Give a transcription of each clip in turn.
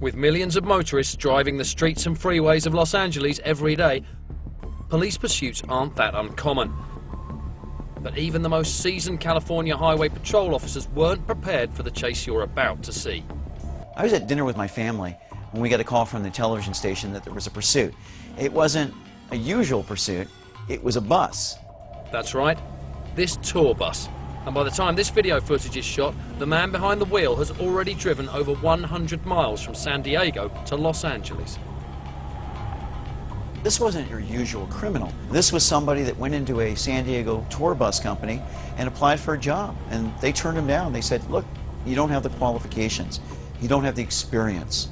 With millions of motorists driving the streets and freeways of Los Angeles every day, police pursuits aren't that uncommon. But even the most seasoned California Highway Patrol officers weren't prepared for the chase you're about to see. I was at dinner with my family when we got a call from the television station that there was a pursuit. It wasn't a usual pursuit, it was a bus. That's right, this tour bus. And by the time this video footage is shot, the man behind the wheel has already driven over 100 miles from San Diego to Los Angeles. This wasn't your usual criminal. This was somebody that went into a San Diego tour bus company and applied for a job. And they turned him down. They said, look, you don't have the qualifications. You don't have the experience.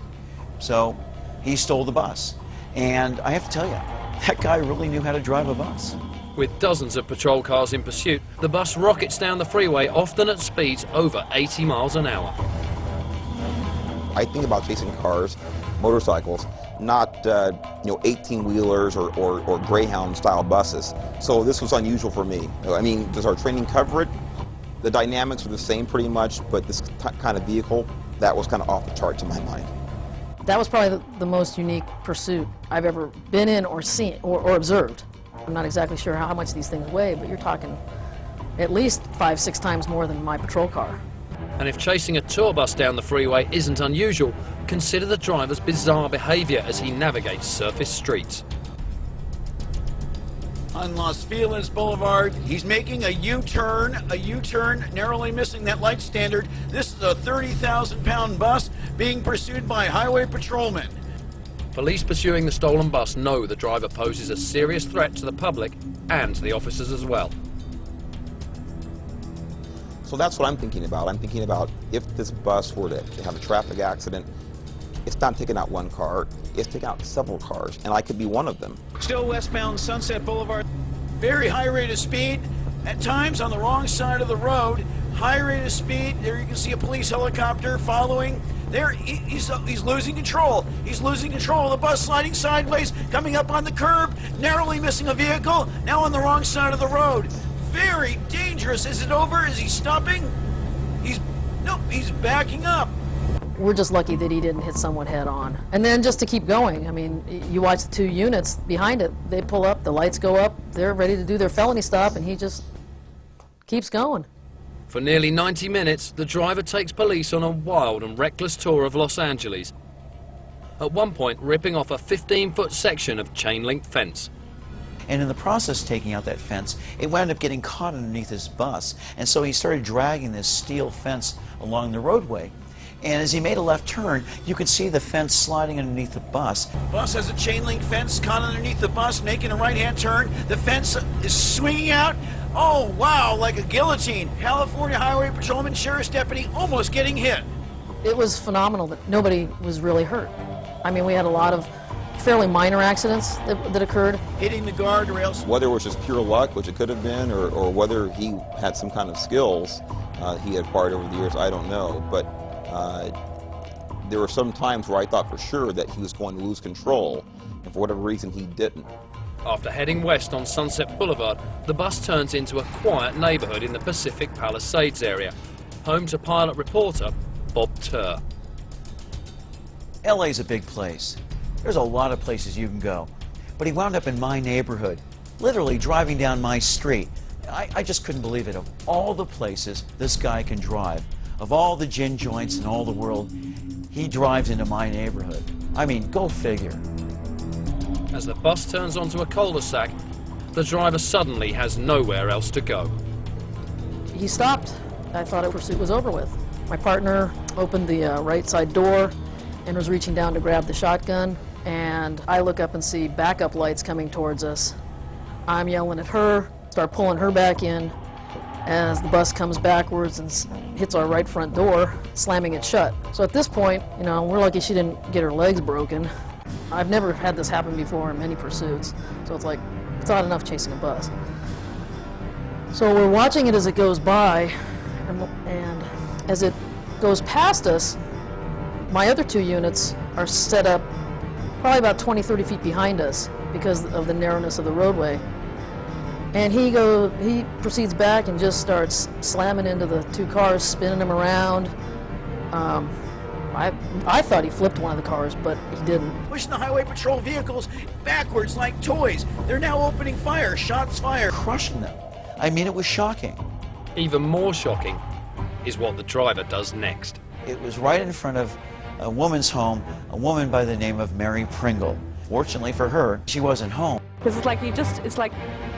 So he stole the bus. And I have to tell you, that guy really knew how to drive a bus. With dozens of patrol cars in pursuit, the bus rockets down the freeway, often at speeds over 80 miles an hour. I think about chasing cars, motorcycles, not 18-wheelers or Greyhound-style buses. So this was unusual for me. I mean, does our training cover it? The dynamics are the same pretty much, but this kind of vehicle, that was kind of off the charts in my mind. That was probably the most unique pursuit I've ever been in or seen or observed. I'm not exactly sure how much these things weigh, but you're talking at least 5-6 times more than my patrol car. And if chasing a tour bus down the freeway isn't unusual, consider the driver's bizarre behavior as he navigates surface streets. On Los Feliz Boulevard, he's making a U-turn, narrowly missing that light standard. This is a 30,000-pound bus being pursued by highway patrolmen. Police pursuing the stolen bus know the driver poses a serious threat to the public and the officers as well. So that's what I'm thinking about. I'm thinking about if this bus were to have a traffic accident, it's not taking out one car, it's taking out several cars, and I could be one of them. Still westbound Sunset Boulevard. Very high rate of speed, at times on the wrong side of the road. High rate of speed, there you can see a police helicopter following. There, he's losing control. He's losing control. The bus sliding sideways, coming up on the curb, narrowly missing a vehicle, now on the wrong side of the road. Very dangerous. Is it over? Is he stopping? Nope, he's backing up. We're just lucky that he didn't hit someone head on. And then just to keep going, I mean, you watch the 2 units behind it, they pull up, the lights go up, they're ready to do their felony stop, and he just keeps going. For nearly 90 minutes, the driver takes police on a wild and reckless tour of Los Angeles, at one point ripping off a 15-foot section of chain-link fence. And in the process of taking out that fence, it wound up getting caught underneath his bus. And so he started dragging this steel fence along the roadway. And as he made a left turn, you could see the fence sliding underneath the bus. Bus has a chain link fence caught underneath the bus, making a right-hand turn. The fence is swinging out. Oh, wow, like a guillotine. California Highway Patrolman, Sheriff's Deputy almost getting hit. It was phenomenal that nobody was really hurt. I mean, we had a lot of fairly minor accidents that occurred. Hitting the guardrails. Whether it was just pure luck, which it could have been, or whether he had some kind of skills he had acquired over the years, I don't know. But there were some times where I thought for sure that he was going to lose control, and for whatever reason he didn't. After heading west on Sunset Boulevard, the bus turns into a quiet neighborhood in the Pacific Palisades area, home to pilot reporter Bob Turr. LA's a big place. There's a lot of places you can go. But he wound up in my neighborhood, literally driving down my street. I just couldn't believe it. Of all the places this guy can drive, of all the gin joints in all the world, he drives into my neighborhood. I mean, go figure. As the bus turns onto a cul-de-sac, the driver suddenly has nowhere else to go. He stopped. I thought the pursuit was over with. My partner opened the right side door and was reaching down to grab the shotgun, and I look up and see backup lights coming towards us. I'm yelling at her, start pulling her back in as the bus comes backwards and hits our right front door, slamming it shut. So at this point, we're lucky she didn't get her legs broken. I've never had this happen before in many pursuits, so it's not enough chasing a bus. So we're watching it as it goes by, and as it goes past us, my other 2 units are set up probably about 20-30 feet behind us because of the narrowness of the roadway. And he proceeds back and just starts slamming into the 2 cars, spinning them around. I thought he flipped one of the cars, but he didn't. Pushing the highway patrol vehicles backwards like toys. They're now opening fire, shots fired. Crushing them. I mean, it was shocking. Even more shocking is what the driver does next. It was right in front of a woman's home, a woman by the name of Mary Pringle. Fortunately for her, she wasn't home. Because it's like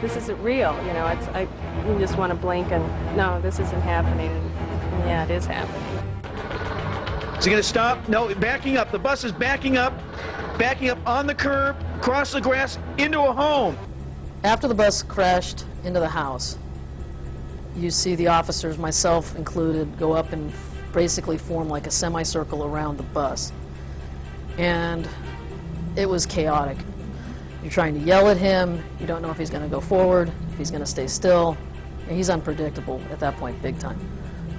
this isn't real, you know. You just want to blink and no, this isn't happening. And yeah, it is happening. Is he going to stop? No, backing up. The bus is backing up on the curb, across the grass, into a home. After the bus crashed into the house, you see the officers, myself included, go up and basically form like a semicircle around the bus. And it was chaotic. You're trying to yell at him, you don't know if he's going to go forward, if he's going to stay still, and he's unpredictable at that point, big time.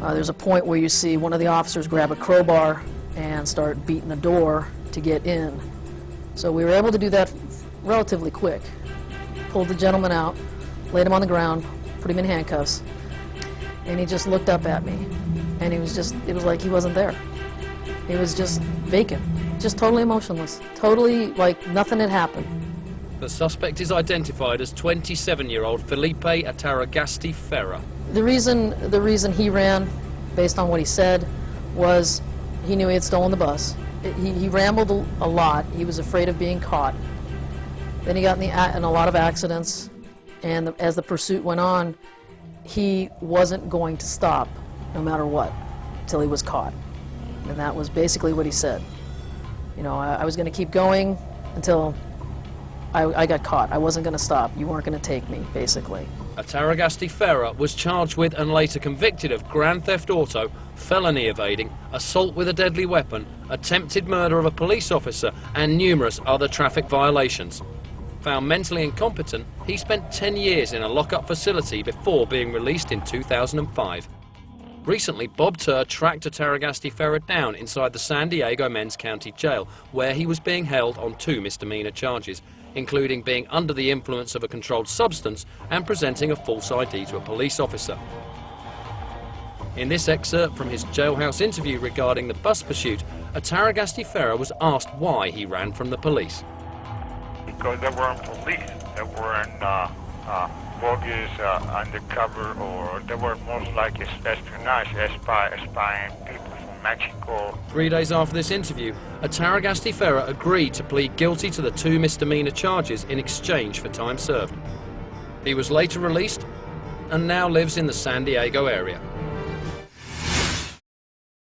There's a point where you see one of the officers grab a crowbar and start beating the door to get in. So we were able to do that relatively quick. Pulled the gentleman out, laid him on the ground, put him in handcuffs, and he just looked up at me. And it was like he wasn't there. It was just vacant, just totally emotionless, totally like nothing had happened. The suspect is identified as 27-year-old Felipe Ataragasti Ferrer. The reason he ran, based on what he said, was he knew he had stolen the bus. He rambled a lot. He was afraid of being caught. Then he got in a lot of accidents, and as the pursuit went on, he wasn't going to stop, no matter what, until he was caught. And that was basically what he said. You know, I was going to keep going until I got caught. I wasn't going to stop. You weren't going to take me, basically. Ataragasti Ferrer was charged with and later convicted of grand theft auto, felony evading, assault with a deadly weapon, attempted murder of a police officer, and numerous other traffic violations. Found mentally incompetent, he spent 10 years in a lock-up facility before being released in 2005. Recently, Bob Turr tracked Ataragasti Ferrer down inside the San Diego Men's County Jail, where he was being held on 2 misdemeanor charges, including being under the influence of a controlled substance and presenting a false ID to a police officer. In this excerpt from his jailhouse interview regarding the bus pursuit, Ataragasti Ferrer was asked why he ran from the police. Because they weren't police, they weren't bogies, undercover, or they were most like espionage, spying people from Mexico. 3 days after this interview, Ataragasti Ferrer agreed to plead guilty to the 2 misdemeanor charges in exchange for time served. He was later released and now lives in the San Diego area.